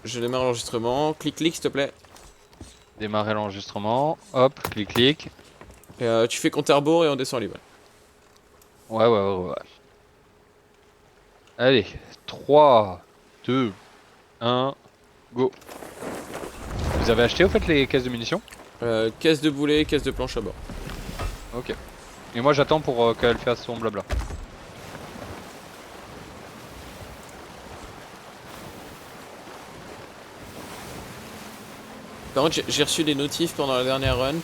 Je démarre l'enregistrement. Clic, s'il te plaît. Démarrer l'enregistrement. Hop, clic. Et tu fais compte à rebours et on descend libre. Ouais. Allez, 3, 2, 1, go. Vous avez acheté au fait les caisses de munitions? Caisse de boulet, caisse de planche à bord. Ok. Et moi j'attends pour qu'elle fasse son blabla. Par contre, j'ai reçu des notifs pendant la dernière run.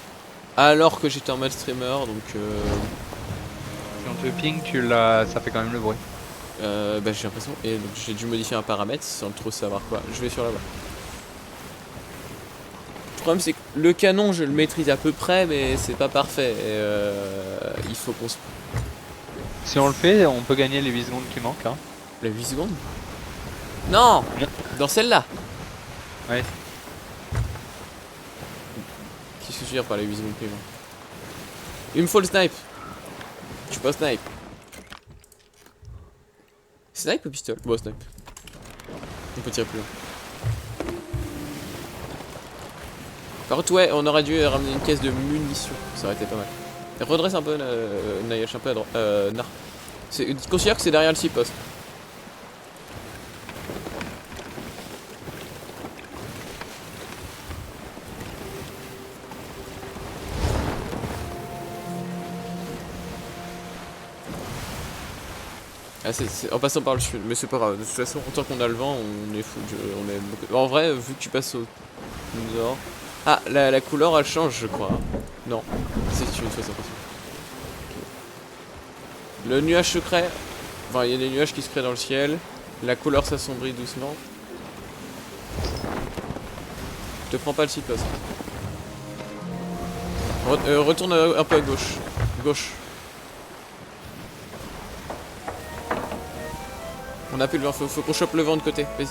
Alors que j'étais en mode streamer, donc Si on te ping, ça fait quand même le bruit. bah, j'ai l'impression. Et donc j'ai dû modifier un paramètre sans trop savoir quoi. Je vais sur la voie. Le problème c'est que le canon je le maîtrise à peu près mais c'est pas parfait. Et il faut qu'on se... Si on le fait, on peut gagner les 8 secondes qui manquent. Hein. La 8 secondes. Non. Dans celle-là. Ouais. Qu'est-ce que je veux dire par les 8 secondes qui manquent? Il me faut le snipe. Je suis pas snipe. Snipe ou pistolet? Bon, snipe. On peut tirer plus loin. Par contre, ouais, on aurait dû ramener une caisse de munitions. Ça aurait été pas mal. Et redresse un peu, Nayesh, un peu à droite. Nar. Considère que c'est derrière le 6 poste. Ah, en passant par le sud, mais c'est pas grave. De toute façon, tant qu'on a le vent, on est fou. On est beaucoup... En vrai, vu que tu passes au nord. Ah, la couleur elle change, je crois. Non, c'est une fausse impression. Le nuage se crée. Enfin, il y a des nuages qui se créent dans le ciel. La couleur s'assombrit doucement. Te prends pas le 6 poste. Retourne un peu à gauche. Gauche. On a plus le vent, faut qu'on chope le vent de côté. Vas-y.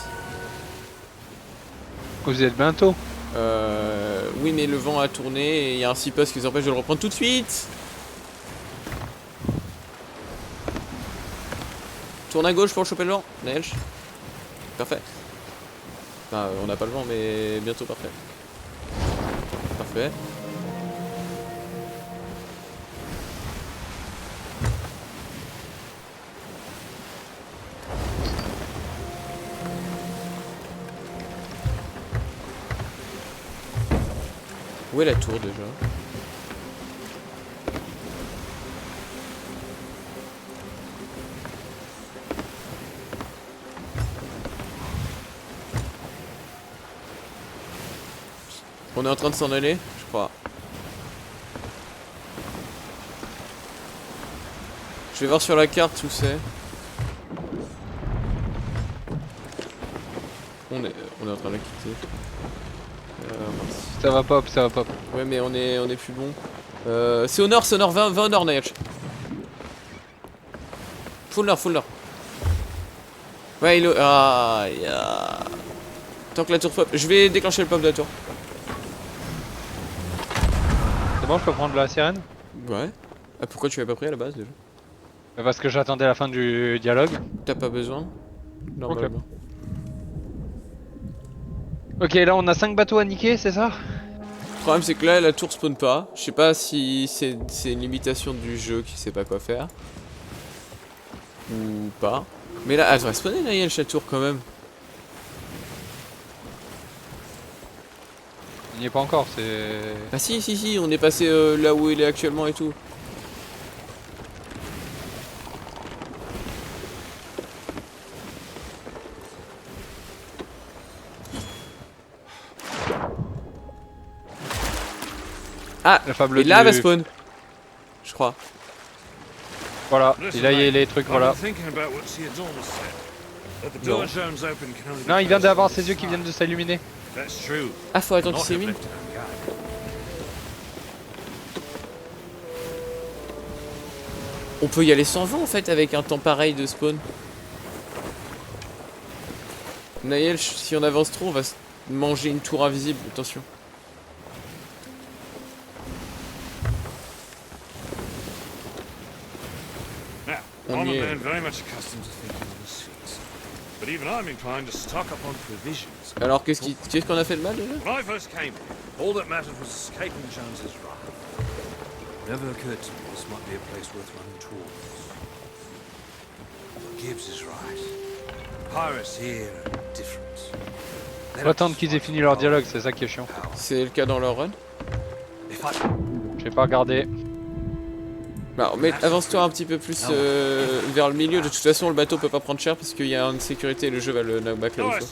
Vous êtes bientôt? Oui, mais le vent a tourné et il y a un 6 poste qui nous empêche de le reprendre tout de suite. Tourne à gauche pour choper le vent, Neige. Parfait. Enfin, on n'a pas le vent, mais bientôt parfait. Parfait. Où est la tour déjà? On est en train de s'en aller, je crois. Je vais voir sur la carte où c'est. On est en train de la quitter. Ça va pop. Ouais, mais on est plus bon. C'est au nord, 20 au nord, Nayach. Full nord. Ouais, il est... Ah, Tant que la tour pop... Je vais déclencher le pop de la tour. C'est bon, je peux prendre la sirène? Ouais. Ah, pourquoi tu l'as pas pris à la base déjà? Parce que j'attendais la fin du dialogue. T'as pas besoin? Normalement. Ok, là on a 5 bateaux à niquer, c'est ça? Le problème c'est que là la tour spawn pas. Je sais pas si c'est une limitation du jeu qui sait pas quoi faire. Ou pas. Mais là, elle devrait spawner Nayel la tour quand même. Il n'y est pas encore, c'est... Ah si, on est passé là où il est actuellement et tout. Ah, et là elle va spawn. Je crois. Voilà, et là il y a les trucs, voilà. Non, il vient d'avoir ses yeux qui viennent de s'illuminer. Ah, faut attendre qu'il s'illumine. On peut y aller sans vent en fait avec un temps pareil de spawn. Naël, si on avance trop, on va se manger une tour invisible, attention. On y est. but even I'm inclined to stock up on provisions. Alors qu'est-ce qu'on a fait de mal déjà? When I first came here, all that mattered was escaping Jones's wrath. It never occurred to me this might be a place worth running towards. Gibbs is right. Pirates here are different. Faut attendre qu'ils aient fini leur dialogue, c'est ça qui est chiant. C'est le cas dans leur run. Je vais pas regarder. Bah, mais avance-toi un petit peu plus vers le milieu. De toute façon, le bateau peut pas prendre cher parce qu'il y a une sécurité et le jeu va le knockback là où il faut.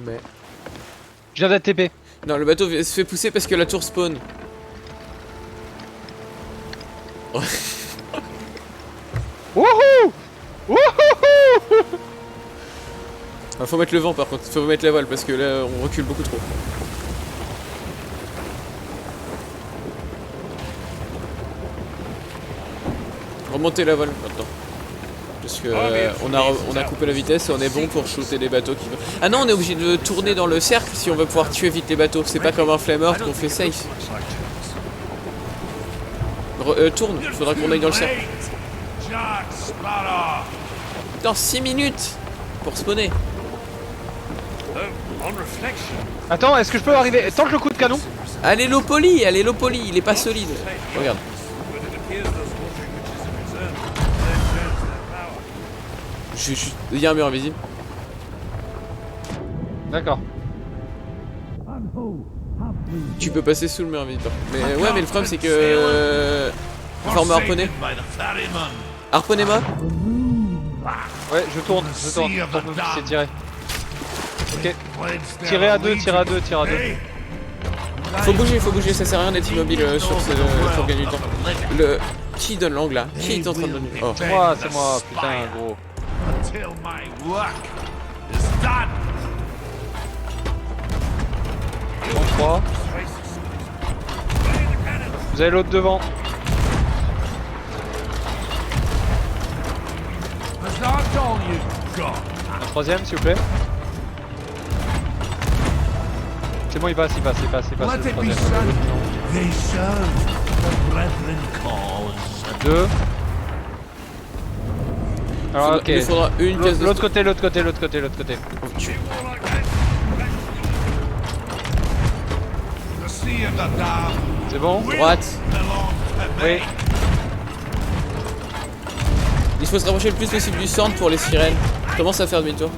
Mais. Je viens d'être TP. Non, le bateau se fait pousser parce que la tour spawn. Wouhou! Wouhou! Ah, faut mettre le vent par contre, faut mettre la voile parce que là on recule beaucoup trop. Remontez la voile maintenant. Parce que on a coupé la vitesse et on est bon pour shooter des bateaux qui... Ah non, on est obligé de tourner dans le cercle si on veut pouvoir tuer vite les bateaux. C'est pas comme un flameur qu'on fait safe. Tourne, faudra qu'on aille dans le cercle. Dans 6 minutes pour spawner. Attends, est-ce que je peux arriver? Tente le coup de canon. Allez low poly, il est pas solide. Regarde. Il y a un mur invisible. D'accord. Tu peux passer sous le mur invisible. Mais ouais, mais le problème c'est que... Forme harponné. Harponnez-moi. Ouais, je tourne, c'est tiré. Ok. Tirez à deux, tirez à deux, tirez à deux. Faut bouger, ça sert à rien d'être immobile pour gagner du temps. Qui donne l'angle là? Qui est en train de donner? Oh. C'est moi, putain, gros. 33. Vous avez l'autre devant. Un troisième, s'il vous plaît. C'est bon, il passe, le troisième. Deux. Alors, ok. Il faudra une case de... L'autre côté. C'est bon? Droite. Oui. Il faut se rapprocher le plus possible du centre pour les sirènes. Commence à faire demi-tour.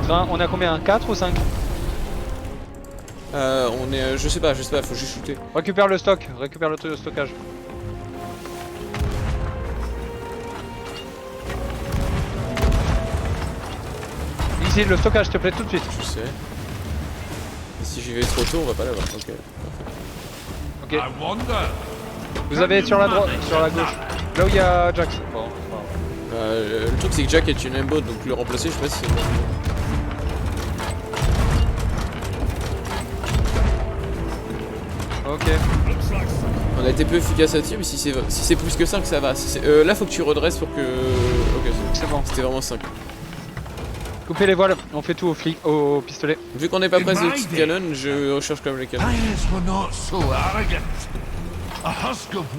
On a combien? 4 ou 5? On est... je sais pas, faut juste shooter. Récupère le stock, récupère le stockage. Ici, le stockage, s'il te plaît, tout de suite. Je sais. Et si j'y vais trop tôt, on va pas l'avoir. Ok. Ok. Vous avez sur la droite, sur la gauche. Là où il y a Jax. Bon. Le truc c'est que Jack est une aimbot, donc le remplacer, je sais pas si c'est bon. Ok. On a été peu efficace là-dessus, mais si c'est plus que 5, ça va. Là, faut que tu redresses pour que... Ok, c'est bon. C'était vraiment 5. Coupez les voiles, on fait tout au pistolet. Vu qu'on n'est pas près de petite canon, je recherche quand même les canons.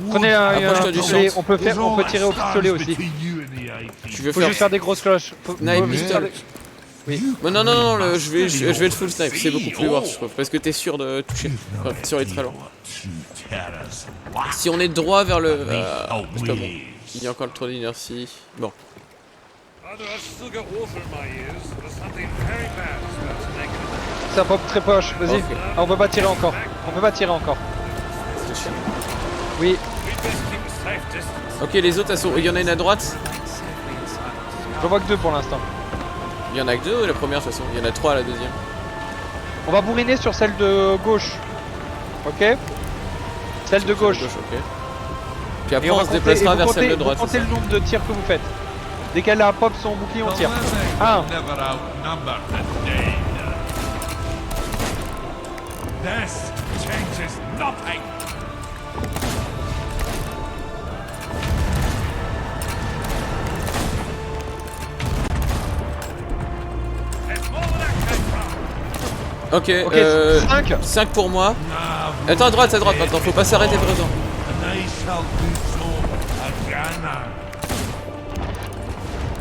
Prenez un Approche-toi du pistolet, centre. on peut tirer au pistolet aussi. Tu veux Faut juste faire des grosses cloches. Snipe pistol. Oui. Non, je vais être full snipe, c'est beaucoup plus worth je trouve, parce que t'es sûr de toucher. Enfin, sur les très loin. Si on est droit vers le... c'est pas bon. Il y a encore le trou d'inertie. Bon. Ça pop très poche, vas-y. Okay. Ah, on peut pas tirer encore. C'est chiant. Oui. Ok, les autres, il y en a une à droite. Je vois que 2 pour l'instant. Il y en a que 2 la première de toute façon, il y en a 3 la deuxième. On va bourriner sur celle de gauche. Ok. Celle de gauche. Ok. Puis après on se déplacera vers celle de droite. Comptez le nombre de tirs que vous faites. Dès qu'elle a pop son bouclier, on tire. 1. Ok, 5. 5 pour moi. Attends, à droite maintenant, faut pas s'arrêter pour autant.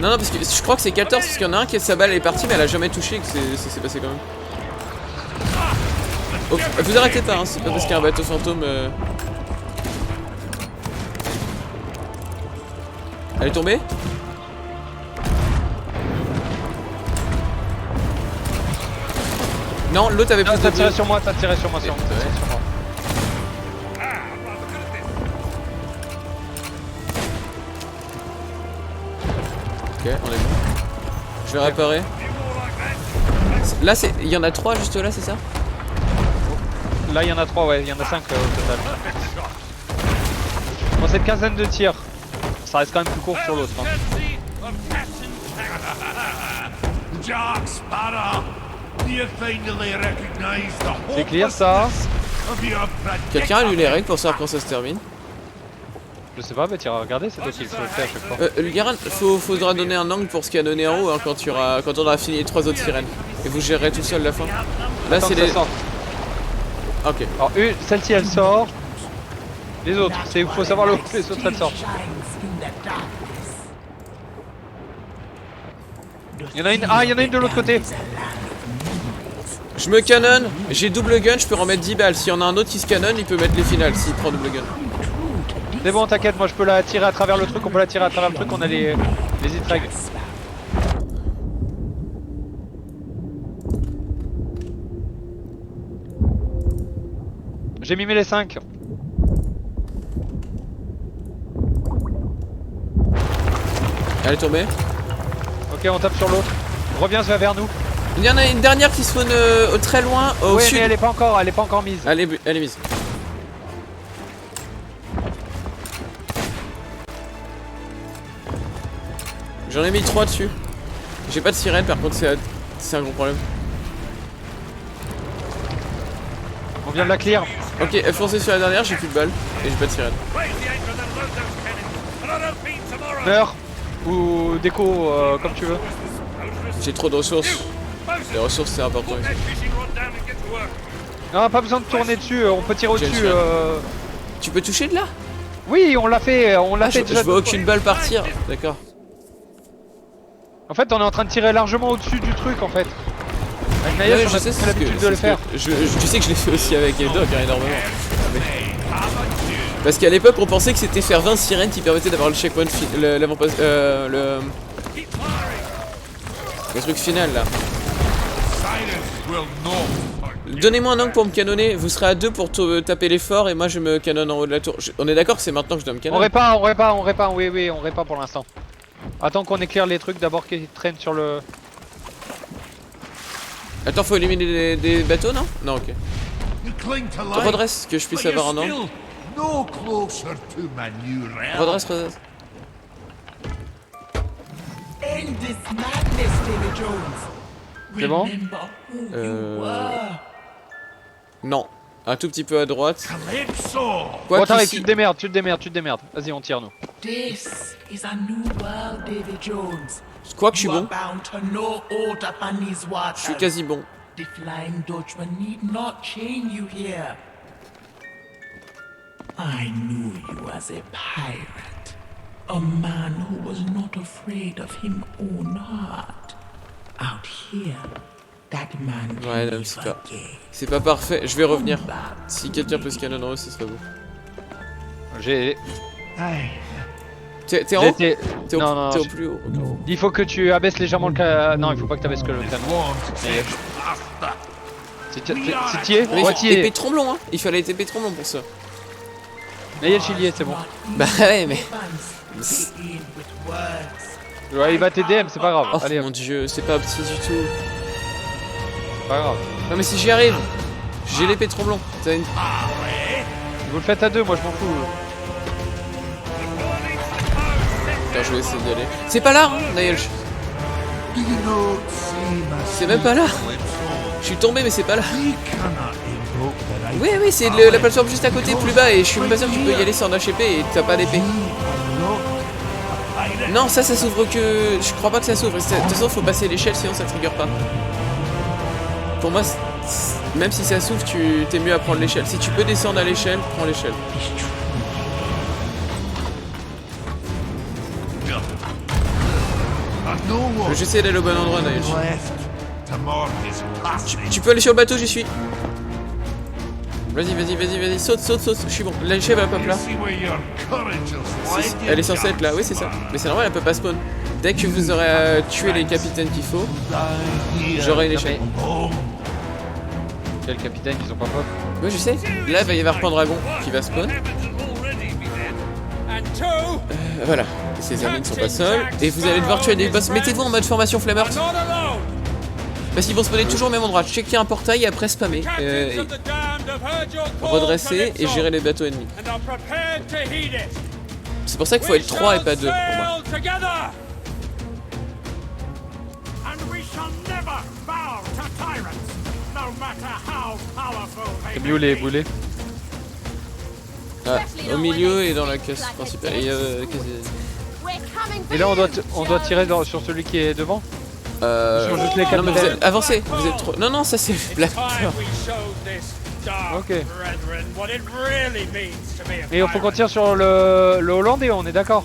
Non, parce que je crois que c'est 14, parce qu'il y en a un qui sa balle est partie, mais elle a jamais touché, que ça s'est passé quand même. Oh, vous arrêtez pas, hein, c'est pas parce qu'il y a un bateau fantôme. Elle est tombée? Non, l'autre avait plus de... T'as tiré sur moi, sur moi. Ok, on est bon. Je vais réparer. Là, il y en a 3 juste là, c'est ça? Là, il y en a 3, ouais, il y en a 5 au total. Bon, c'est une quinzaine de tirs. Ça reste quand même plus court sur l'autre. Hein. C'est clear ça. Quelqu'un a lu les règles pour savoir quand ça se termine? Je sais pas, mais tu vas regarder, c'est toi qui le fais à chaque fois. Lugaran, faudra donner un angle pour se canonner en haut hein, quand on aura fini les 3 autres sirènes. Et vous gérerez tout seul la fin. Là, c'est les... Ok. Alors, celle-ci elle sort. Les autres, il faut savoir l'autre, les autres elles sortent. Il y en a une, il y en a une de l'autre côté. Je me canonne, j'ai double gun, je peux remettre 10 balles. S'il y en a un autre qui se canonne, il peut mettre les finales s'il prend double gun. C'est bon, t'inquiète, moi je peux la tirer à travers le truc, on peut la tirer à travers le truc, on a les hit-rags. J'ai mimé les 5. Elle est tombée. Ok, on tape sur l'autre. Reviens vers nous. Il y en a une dernière qui spawn très loin, au ouais, sud. mais elle est pas encore mise. Elle est mise. J'en ai mis 3 dessus. J'ai pas de sirène, par contre c'est un gros problème. On vient de la clear. Ok, foncez sur la dernière, j'ai plus de balles et j'ai pas de sirène. Meurs ou déco comme tu veux. J'ai trop de ressources. Les ressources c'est important ici. Non, pas besoin de tourner dessus, on peut tirer au-dessus. Tu peux toucher de là? Oui, on l'a fait, Je déjà. vois aucune balle partir, d'accord. En fait, on est en train de tirer largement au-dessus du truc en fait. Avec Naya, Ouais, on a l'habitude de le faire. Tu sais que je l'ai fait aussi avec Eldog hein, énormément. Parce qu'à l'époque on pensait que c'était faire 20 sirènes qui permettait d'avoir le checkpoint, le truc final là. Donnez-moi un angle pour me canonner, vous serez à 2 pour taper les forts et moi je me canonne en haut de la tour. On est d'accord que c'est maintenant que je dois me canonner? On répare, oui, on répare pour l'instant. Attends qu'on éclaire les trucs d'abord qui traînent sur le... Attends, faut éliminer des bateaux, non? Non, ok. Redresse, que je puisse avoir un angle. Redresse. C'est bon? Non. Un tout petit peu à droite. Bon, t'arrives, tu te démerdes. Vas-y, on tire, nous. Quoi que je suis bon. Je suis quasi bon. The Flying Dutchman need not chain you here. I knew you as a pirate, a man who was not afraid of him own heart. Out here, that man Ouais, non, c'est pas parfait. Je vais revenir. Si quelqu'un peut se canonner en haut, ce serait beau. J'ai... T'es en haut? T'es au plus haut. Okay. Il faut que tu abaisses légèrement le canon. Non, il faut pas que tu abaisses que le canon. Si tu y es, épée tromblon, hein. Il fallait être épée tromblon pour ça. Mais il y a le chilier, c'est bon. Bah ouais, mais... Ouais, il va t'aider, mais c'est pas grave. Oh allez, mon dieu, c'est pas petit du tout. C'est pas grave. Non mais si j'y arrive, j'ai l'épée tromblon. Vous le faites à 2, moi je m'en fous. Attends, je vais essayer d'y aller. C'est pas là, hein, Naël. C'est même pas là. Je suis tombé, mais c'est pas là. Oui, c'est la plateforme juste à côté, plus bas, et je suis même pas sûr que tu peux y aller sans HP et t'as pas d'épée. Non, ça s'ouvre que... Je crois pas que ça s'ouvre. De toute façon, faut passer l'échelle, sinon ça trigger pas. Pour moi, Même si ça s'ouvre, t'es mieux à prendre l'échelle. Si tu peux descendre à l'échelle, prends l'échelle. J'essaie d'aller au bon endroit, Naïl. Tu peux aller sur le bateau, j'y suis. Vas-y, saute, je suis bon. L'échelle va pas là. Elle est censée être là, oui c'est ça. Mais c'est normal, elle peut pas spawn. Dès que vous aurez tué les capitaines qu'il faut, j'aurai une échelle. Quel capitaine, ils ont pas pop? Oui je sais. Là il va y avoir Pendragon qui va spawn. Voilà. Et ses amis ne sont pas seuls. Et vous allez devoir tuer des boss. Mettez-vous en mode formation Flammert. Parce qu'ils vont spawner toujours au même endroit. Checker un portail et après spammer. Redresser et gérer les bateaux ennemis. C'est pour ça qu'il faut être 3 et pas 2 pour moi. T'as mis où les boulets? Ah, au milieu et dans la caisse principale. Et là on doit tirer sur celui qui est devant? Juste les non mais vous êtes, avancez, vous êtes trop... Non c'est Black. Ok. Et il faut qu'on tire sur le Hollandais, on est d'accord?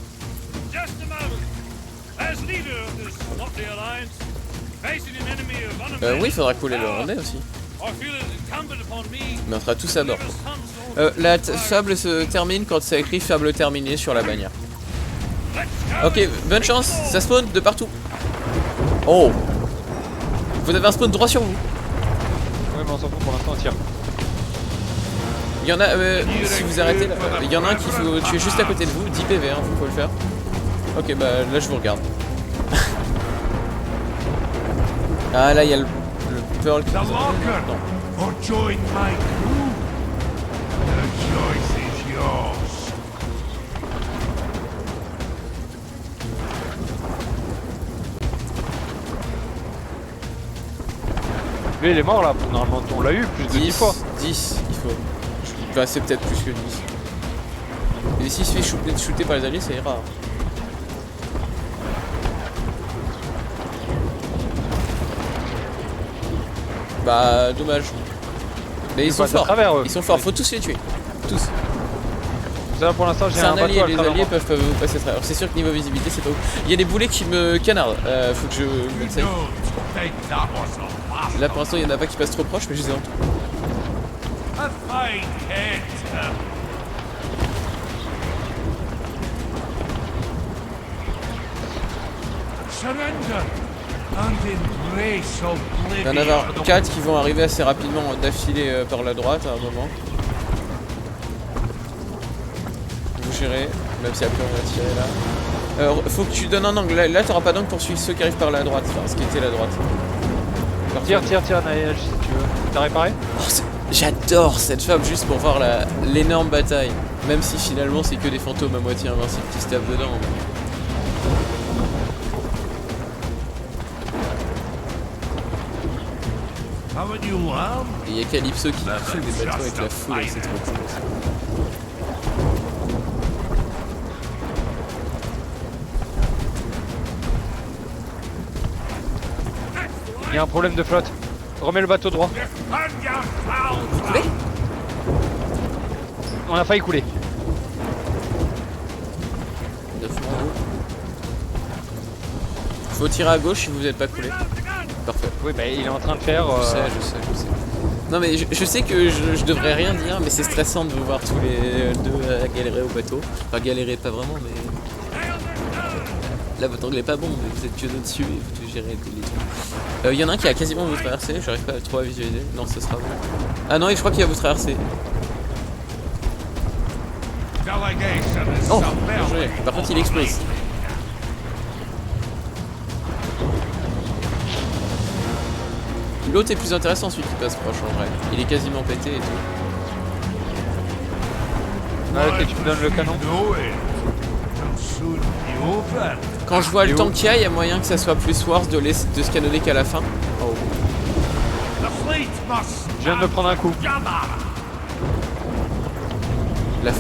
Oui, il faudra couler le Hollandais aussi. Mais on sera tous à bord. La fable se termine quand c'est écrit fable terminée sur la bannière. Ok, bonne chance, ça spawn de partout. Oh! Vous avez un spawn droit sur vous. Ouais mais on s'en fout, pour l'instant on tire. Il y en a, si vous arrêtez là, il y en a un qui faut tuer juste à côté de vous, 10 PV, hein, faut le faire. Ok, bah là je vous regarde. Ah là il y a le Pearl qui nous a... Non. Lui il est mort là, normalement on l'a eu plus de 10 fois. 10, il faut. Enfin c'est peut-être plus que 10. Et s'il se fait shooter par les alliés, ça ira. Bah dommage. Mais ils sont forts. Ils sont forts, faut tous les tuer. Tous. Ça pour l'instant j'ai un allié, bateau à les alliés peuvent vous passer à travers. C'est sûr que niveau visibilité c'est pas ouf. Il y a des boulets qui me canardent. Faut que je me save. Là pour l'instant il y en a pas qui passent trop proche mais je les ai en tout. Il va y en avoir 4 qui vont arriver assez rapidement d'affilée par la droite à un moment. Vous gérez, même si après on va tirer là. Faut que tu donnes un angle. Là t'auras pas d'angle pour suivre ceux qui arrivent par la droite, enfin ce qui était la droite. Tire Naël si tu veux. T'as réparé? J'adore cette fable juste pour voir l'énorme bataille. Même si finalement c'est que des fantômes à moitié invincibles qui se tapent dedans. Et il y a Calypso qui fait des bateaux avec la foule et c'est trop cool aussi. Il y a un problème de flotte. Remets le bateau droit. Vous coulez? On a failli couler. Faut tirer à gauche si vous n'êtes pas coulé. Parfait. Oui bah il est en train de faire... Je sais. Non mais je sais que je devrais rien dire mais c'est stressant de vous voir tous les deux à galérer au bateau. Enfin galérer pas vraiment mais... Là votre angle est pas bon mais vous êtes que dessus et vous devez gérer les trucs. Il y en a un qui a quasiment vous traverser, j'arrive pas trop à visualiser. Non ce sera bon. Ah non et je crois qu'il va vous traverser. Oh bien joué. Par contre il explose. L'autre est plus intéressant celui qui passe proche en vrai. Il est quasiment pété et tout. Ah ok tu me donnes le canon. Quand je vois le temps qu'il y a moyen que ça soit plus worse de se canonner qu'à la fin. Oh. Je viens de me prendre un coup.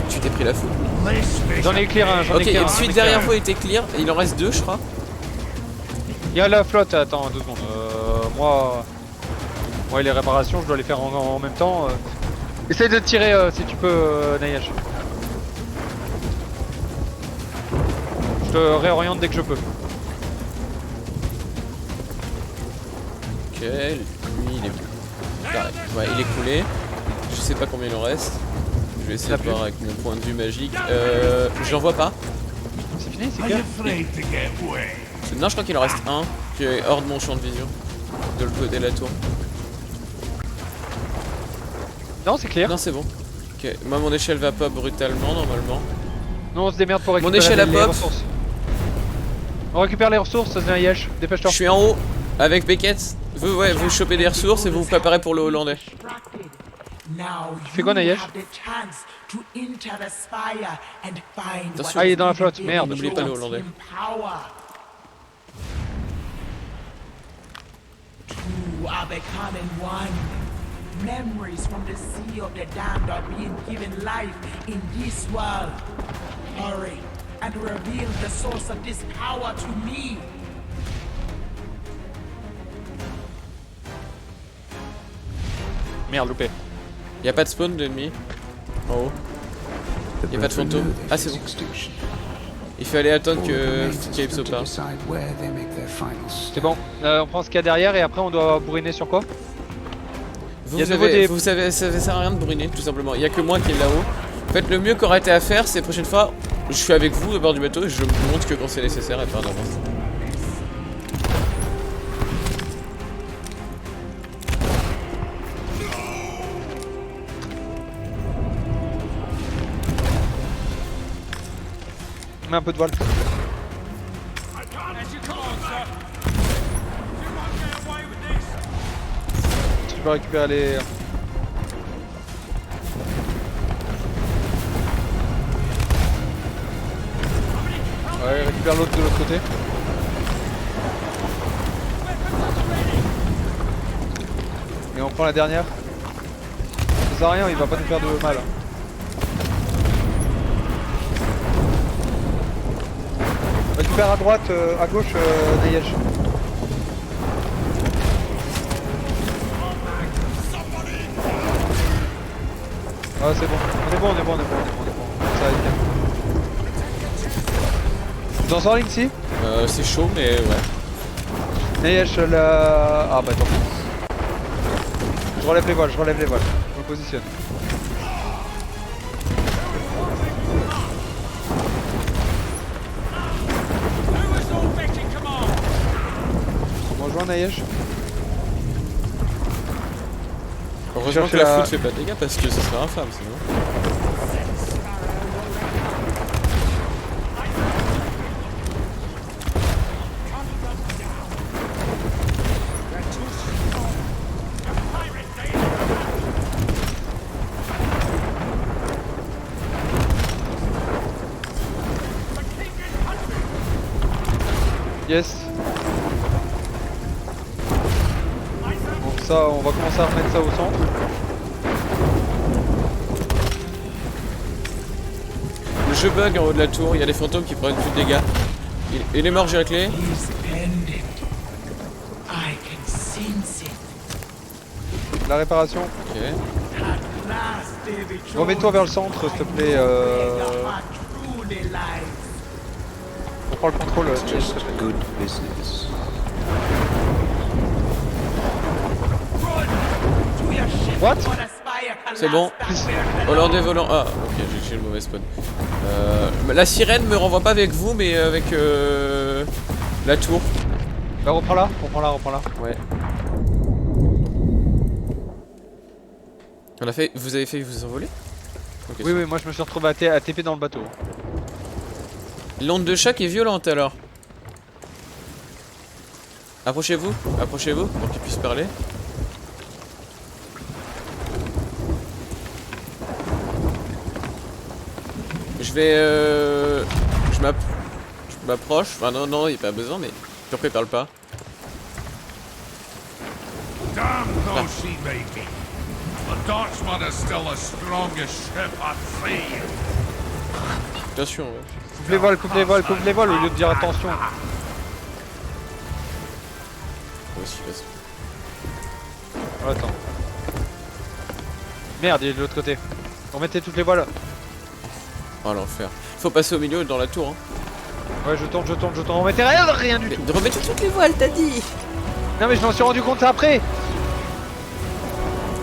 Tu t'es pris la foule. J'en ai clear un, Ok, et celui derrière vous était clear, il en reste 2 je crois. Il y a la flotte, attends 2 secondes. Moi... Ouais, les réparations, je dois les faire en même temps. Essaye de tirer si tu peux, Nayesh. Je te réoriente dès que je peux. Ok, lui il est... Ouais, il est coulé. Je sais pas combien il en reste. Je vais essayer de voir avec mon point de vue magique. J'en vois pas. C'est fini, c'est clair. Non, je crois qu'il en reste un qui est hors de mon champ de vision. De l'autre côté de la tour. Non, c'est clair. Non, c'est bon. Ok, moi mon échelle va pas brutalement normalement. Non, on se démerde pour récupérer échelle à les pop. ressources. On récupère les ressources, Nayesh. Dépêche-toi. Je suis en haut avec Beckett. Vous, ouais, vous chopez des ressources et vous vous préparez pour le hollandais. Tu fais quoi, Nayesh? Attention. Ah, il est dans la flotte, merde. N'oubliez pas le hollandais. Two are becoming one. Memories from the sea of the damned are being given life in this world. Hurry and reveal the source of this power to me. Merde, loupé. Y'a pas de spawn d'ennemis en haut. Y'a pas de fantôme. Ah, c'est bon. Il faut aller attendre que Calypso part. C'est bon. On prend ce qu'il y a derrière et après on doit bourriner sur quoi? Vous savez, ça sert à rien de bourriner, tout simplement. Il y a que moi qui est là-haut. En fait, le mieux qu'aurait été à faire, c'est la prochaine fois, je suis avec vous au bord du bateau et je monte que quand c'est nécessaire et pas d'avance. On met un peu de voile. Je peux récupérer les... Ouais, récupère l'autre de l'autre côté. Et on prend la dernière. Ça sert à rien, il va pas nous faire de mal. Récupère à droite, à gauche, Nayesh. Ah c'est bon, on est bon. Ça va être bien. Tu t'en sors Linksy? C'est chaud mais ouais. Nayesh la... Ah bah tant pis. Je relève les voiles. Je me positionne. Bonjour Nayesh. Heureusement que la foudre fait pas de dégâts parce que ce serait infâme sinon. Yes. Donc ça, on va commencer à remettre ça au centre. Le jeu bug en haut de la tour, il y a des fantômes qui prennent plus de dégâts. Il est mort, j'ai la clé. La réparation. Ok. Remets-toi vers le centre, s'il te plaît. On prend le contrôle. What? C'est bon. Hollandais volant. Ah, ok, j'ai le mauvais spawn. La sirène me renvoie pas avec vous, mais avec la tour. Bah reprends-la. Ouais. Vous avez fait vous envoler? Okay, Oui, moi je me suis retrouvé à TP dans le bateau. L'onde de choc est violente alors. Approchez-vous pour qu'il puisse parler. Je vais je m'approche. Enfin non, il n'y a pas besoin, mais pourquoi il parle pas? Damn those sea making. The Dutchman is still the strongest ship at sea. Attention, ouais. Coupe les voiles au lieu de dire attention. Moi aussi, vas-y. Oh, attends. Merde, il est de l'autre côté. Remettez toutes les voiles. Oh l'enfer. Faut passer au milieu dans la tour. Hein. Ouais, je tourne. Remettez rien du tout. Mais remettez toutes les voiles, t'as dit. Non, mais je m'en suis rendu compte après.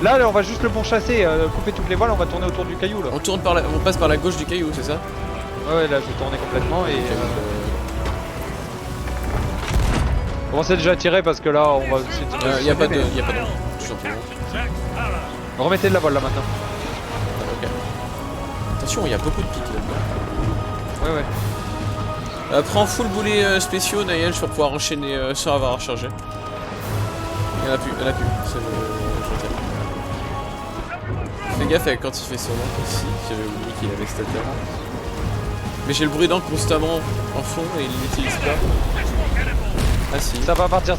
Là, on va juste le bon chasser. Couper toutes les voiles, on va tourner autour du caillou là. On passe par la gauche du caillou, c'est ça? Ouais, là, je vais tourner complètement et. Commencez déjà à tirer parce que là, on va essayer de. Y a pas de. Tout simplement. Remettez de la voile là maintenant. Ok. Attention, il y a beaucoup de pics là-dedans. Ouais. Prends full boulet spéciaux, Naël, pour pouvoir enchaîner sans avoir à recharger. Il y en a plus. C'est le. Fais gaffe avec quand il fait son nom ici, j'avais oublié qu'il avait cette attaque. Mais j'ai le bruit d'encre constamment en fond et il l'utilise pas. Ah si. Ça va partir.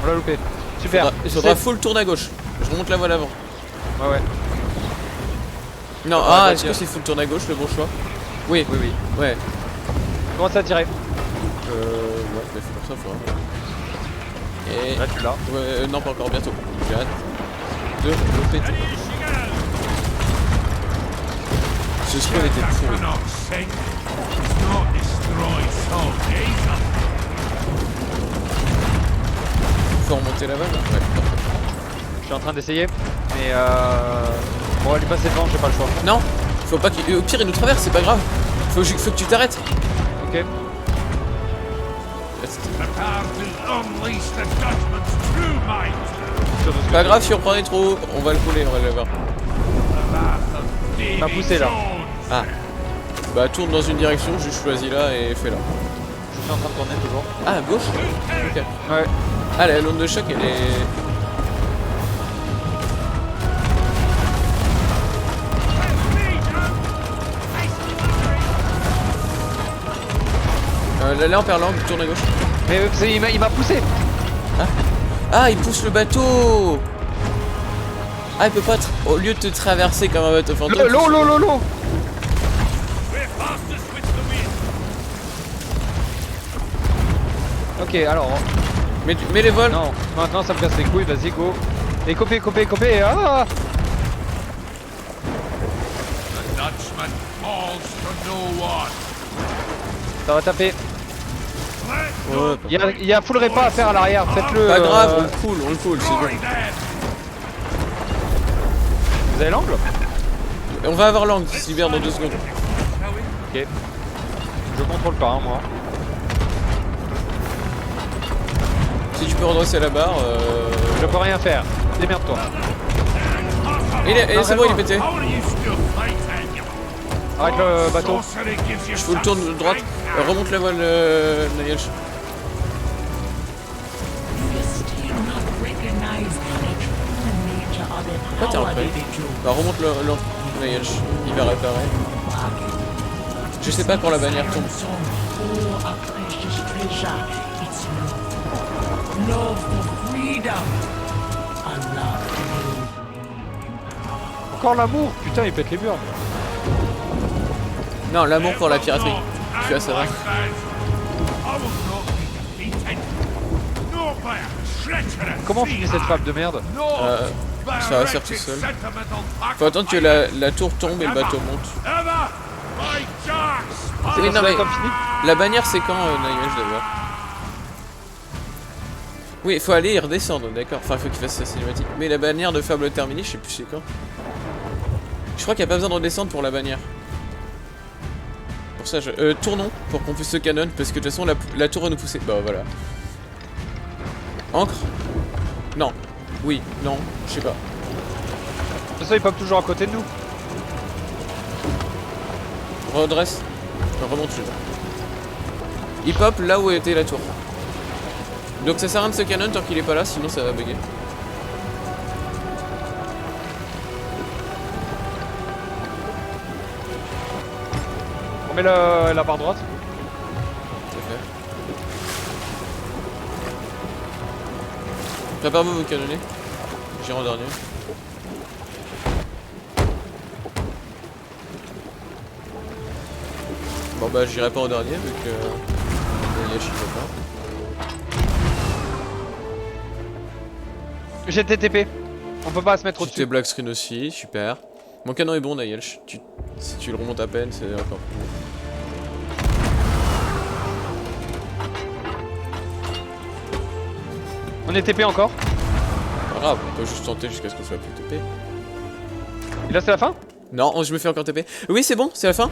On l'a loupé. Super. Il faudra full tourne à gauche. Je remonte la voile avant. Ouais. Non, est-ce que c'est full tourne à gauche le bon choix? Oui. Ouais. Commence à tirer. Ouais, mais fais comme ça, faut. Et. Là, tu l'as. Ouais, non, pas encore, bientôt. J'ai hâte de le péter. Ce spawn était pourri. Faut remonter la balle là? Ouais. Je suis en train d'essayer. Mais on va lui passer devant, j'ai pas le choix. Non, faut pas qu'il. Au pire, il nous traverse, c'est pas grave. Faut que tu t'arrêtes. Ok. Pas grave si on prenait trop haut, on va le couler, on va l'avoir. Il m'a poussé là. Ah. Bah tourne dans une direction, juste choisis là et fais là. Je suis en train de tourner toujours. Ah à gauche? Ok. Ouais. Ah la l'onde de choc elle est. Là on perd l'angle, tourne à gauche. Mais il m'a poussé. Ah il pousse le bateau. Ah il peut pas au lieu de te traverser comme un bateau fantôme. L'eau. Ok alors. Mets les voiles. Non, maintenant ça me casse les couilles, vas-y go. Et copier. Ah. Ça va taper. Ouais, Il y a full repas à faire à l'arrière, faites-le. pas grave, on le cool, c'est bon. Vous avez l'angle? On va avoir l'angle, s'il libère dans 2 secondes. Ok. Je contrôle pas, hein, moi. Si tu peux redresser la barre. Je peux rien faire. Démerde-toi. C'est bon, il est pété. Arrête le bateau. Je fous le tour de droite. Remonte la voile, Nigel. Pourquoi t'es en prêt? Bah remonte l'encre, Nigel. Il va réparer. Je sais pas quand la bannière tombe. Encore l'amour. Putain, il pète les murs. Non, l'amour pour la piraterie. Tu vois, ça va. Comment on finit cette fable de merde? Ça va se faire tout seul. Faut attendre que la tour tombe et le bateau monte. C'est Oui, non, mais comme fini? la bannière c'est quand, Nigel, je dois voir. Oui, il faut aller et redescendre, d'accord. Enfin, il faut qu'il fasse sa cinématique. Mais la bannière de fable terminée, je sais plus c'est quand. Je crois qu'il n'y a pas besoin de redescendre pour la bannière. Pour ça, tournons pour qu'on puisse se canon, parce que de toute façon, la tour va nous pousser. Bah voilà. Encre? Non. Oui, non, je sais pas. De toute façon, il pop toujours à côté de nous. Redresse. Remonte, je sais pas. Il pop là où était la tour. Donc ça sert à rien de se canon tant qu'il est pas là, sinon ça va bugger. On met la barre droite. C'est fait. Prépare-vous vous canonner. J'irai en dernier. Bon bah j'irai pas au dernier vu que Yashi ne veut pas. J'ai TTP. On peut pas se mettre J'ai tes au-dessus. black screen aussi, super. Mon canon est bon Naël, si tu le remontes à peine, c'est encore plus bon. On est TP encore. Pas grave, on peut juste tenter jusqu'à ce qu'on soit plus TP. Et là c'est la fin? Non, je me fais encore TP. Oui, c'est bon, c'est la fin.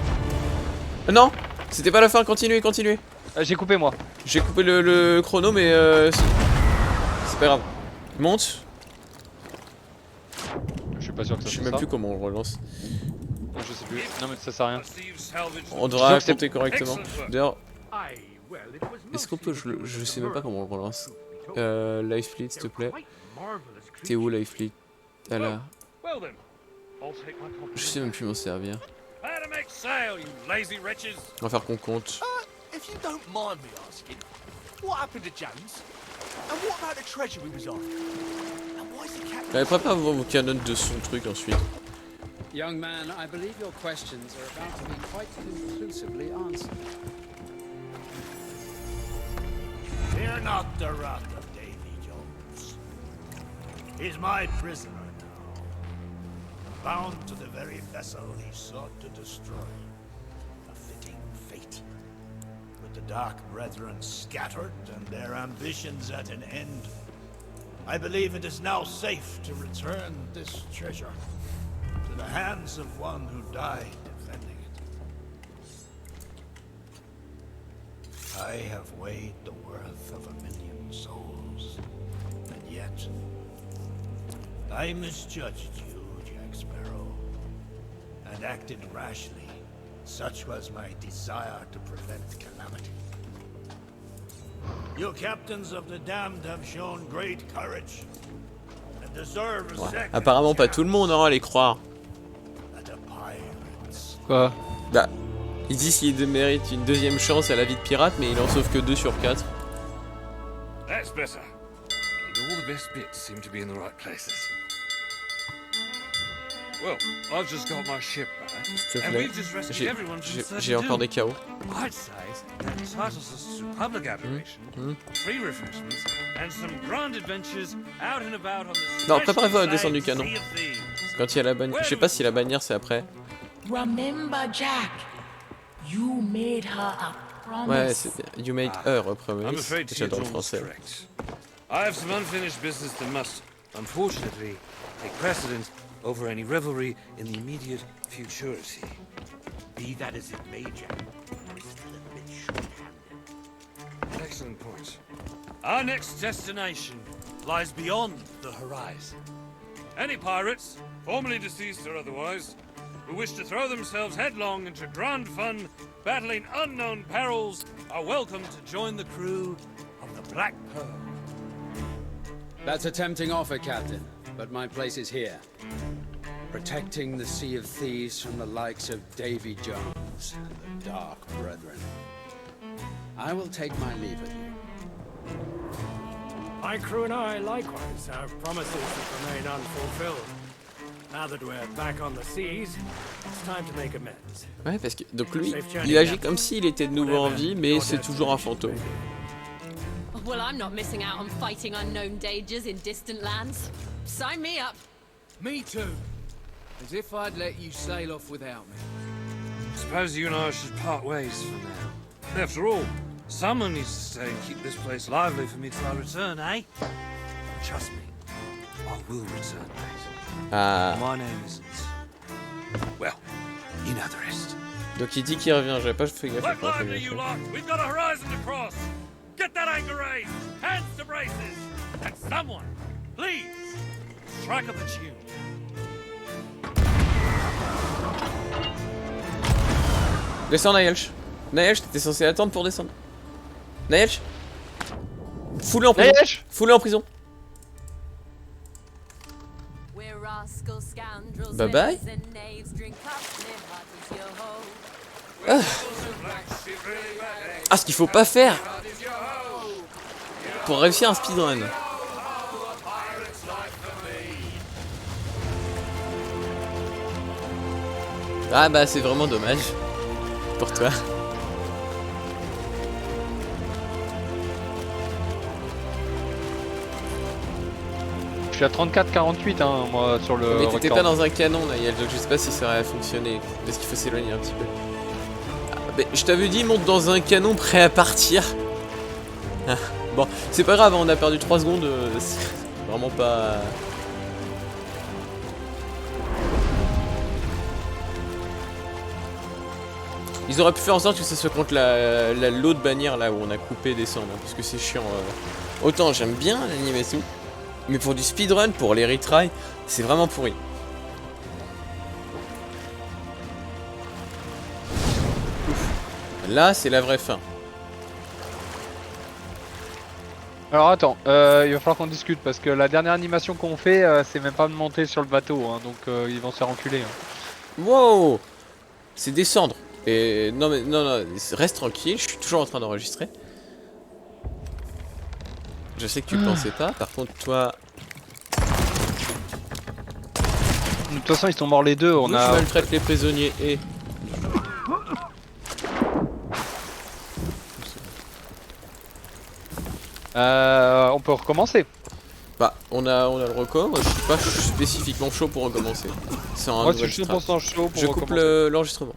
Non, c'était pas la fin, continuez, continuez. J'ai coupé moi. J'ai coupé le chrono, mais c'est pas grave. Monte. Je suis pas sûr que ça Je sais soit même ça. plus comment on relance. Non, je sais plus. Non mais ça sert à rien. On devra que c'est- compter correctement. D'ailleurs, Aye, well, it was est-ce qu'on peut, je sais même pas comment on le relance. Life fleet, s'il te plaît. T'es où Life fleet? Ah là. Well then, I'll take my compliment. Je sais même plus m'en servir. How to make sail, you lazy wretches. On va faire qu'on compte. If you don't mind me asking, what happened to James? And what about the treasure we was after? And why is the captain... Allez, préparez vos canons de son truc ensuite. Young man, I believe your questions are about to be quite conclusively answered. Fear not the wrath of Davy Jones. He's my prisoner now, bound to the very vessel he sought to destroy. A fitting fate. With the Dark Brethren scattered and their ambitions at an end, I believe it is now safe to return this treasure to the hands of one who died defending it. I have weighed the worth of 1,000,000 souls, and yet I misjudged you, Jack Sparrow, and acted rashly. Such was my desire to prevent calamity. You captains of the damned have shown great courage and deserve respect. Apparemment pas tout le monde, hein, allez croire. That a pirates. Quoi? Bah, ils disent qu'il mérite une deuxième chance à la vie de pirate, mais il en sauve que 2 sur 4. That's better. And all the best bits seem to be in the right places. Well, I've just got my ship back, S'il te and plaît. we've just rescued everyone from certain J'ai encore des doom. KO. I'd say that entitles us to public adoration, free refreshments, and some grand adventures out and about on the Non, préparez-vous à special descendre du Sea canon. of Thieves. Quand il y a la bannière. Je sais pas si la bannière c'est après. Remember, Jack, you made her a promise. Ouais, c'est bien. You made her a I'm promise. afraid J'adore Theodore's le français. correct. I have some unfinished business that must, unfortunately, take precedence over any revelry in the immediate futurity. Be that as it may, Jack, we're still a bit short-handed. Excellent point. Our next destination lies beyond the horizon. Any pirates, formerly deceased or otherwise, who wish to throw themselves headlong into grand fun, battling unknown perils, are welcome to join the crew of the Black Pearl. That's a tempting offer, Captain, but my place is here. Protecting the Sea of Thieves from the likes of Davy Jones and the Dark Brethren. I will take my leave of you. My crew and I likewise have promises that remain unfulfilled. Now that we're back on the seas, it's time to make amends. Ouais, parce que donc lui, il agit comme s'il était de nouveau en vie, mais c'est toujours un fantôme. Well, I'm not missing out on fighting unknown dangers in distant lands. Sign me up. Me too. As if I'd let you sail off without me. Suppose you and I should part ways for now. After all, someone needs to stay and keep this place lively for me till I return, eh? Trust me, I will return, mate. Ah. My name isn't... Well, you know the rest. Donc il dit qu'il revient, j'avais pas fait gaffe. Look lively, you lot! We've got a horizon to cross! Get that anchor raised! Hands to braces! And someone, please, strike up a tune. Descends Naelch. Naelch, t'étais censé attendre pour descendre. Naelch. Fous-le en prison. Naelch. Fous-le en prison. We're rascals, scoundrels, Bye bye. villains and knaves, drink up, live hard as your hoe. Ah, ce qu'il faut pas faire pour réussir un speedrun. Ah bah c'est vraiment dommage pour toi. suis à 34-48 hein, moi sur le Mais t'étais record. pas dans un canon, Naël, donc je sais pas si ça aurait fonctionné. Parce qu'il faut s'éloigner un petit peu. Ah, mais je t'avais dit, monte dans un canon prêt à partir. Ah, bon, c'est pas grave, on a perdu 3 secondes. C'est vraiment pas... Ils auraient pu faire en sorte que ça soit contre l'autre bannière là où on a coupé descendre, hein, parce que c'est chiant. Autant j'aime bien l'animation, mais pour du speedrun, pour les retry, c'est vraiment pourri. Ouf. Là, c'est la vraie fin. Alors attends, il va falloir qu'on discute parce que la dernière animation qu'on fait, c'est même pas de monter sur le bateau, hein, donc ils vont se faire enculer. Hein. Wow, c'est descendre. Et non mais non, reste tranquille, je suis toujours en train d'enregistrer. Je sais que tu le pensais pas, par contre toi... De toute façon ils sont morts les deux, on je a... maltraite les prisonniers et... on peut recommencer. Bah, on a le record, je suis pas spécifiquement chaud pour recommencer. C'est un Moi je nouvel suis strat. 100% chaud pour Je coupe recommencer. l'enregistrement.